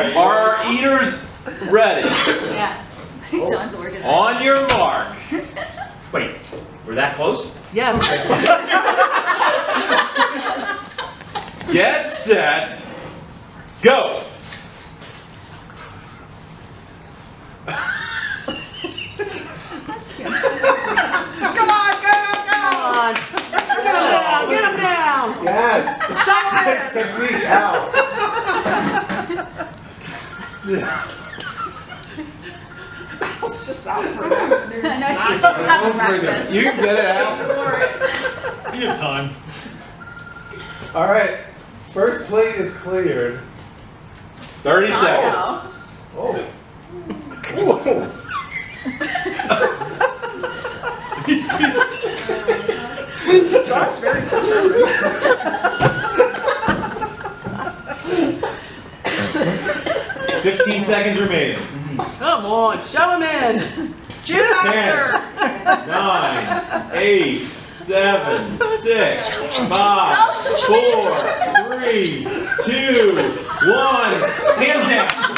Alright, are our eaters ready? Yes. John's working. On your mark. Wait, we're that close? Yes. Get set. Go. Come on. Get him down. Yes. Shovel Takes technique out. It's just out for that. I know he's supposed to have breakfast. You can get it out. You have time. All right. First plate is cleared. 30 seconds. Oh. Whoa. John's very determined. 15 seconds remaining. Come on, show him in. 10, 9, 8, 7, 6, 5, 4, 3, 2, 1. Hands down.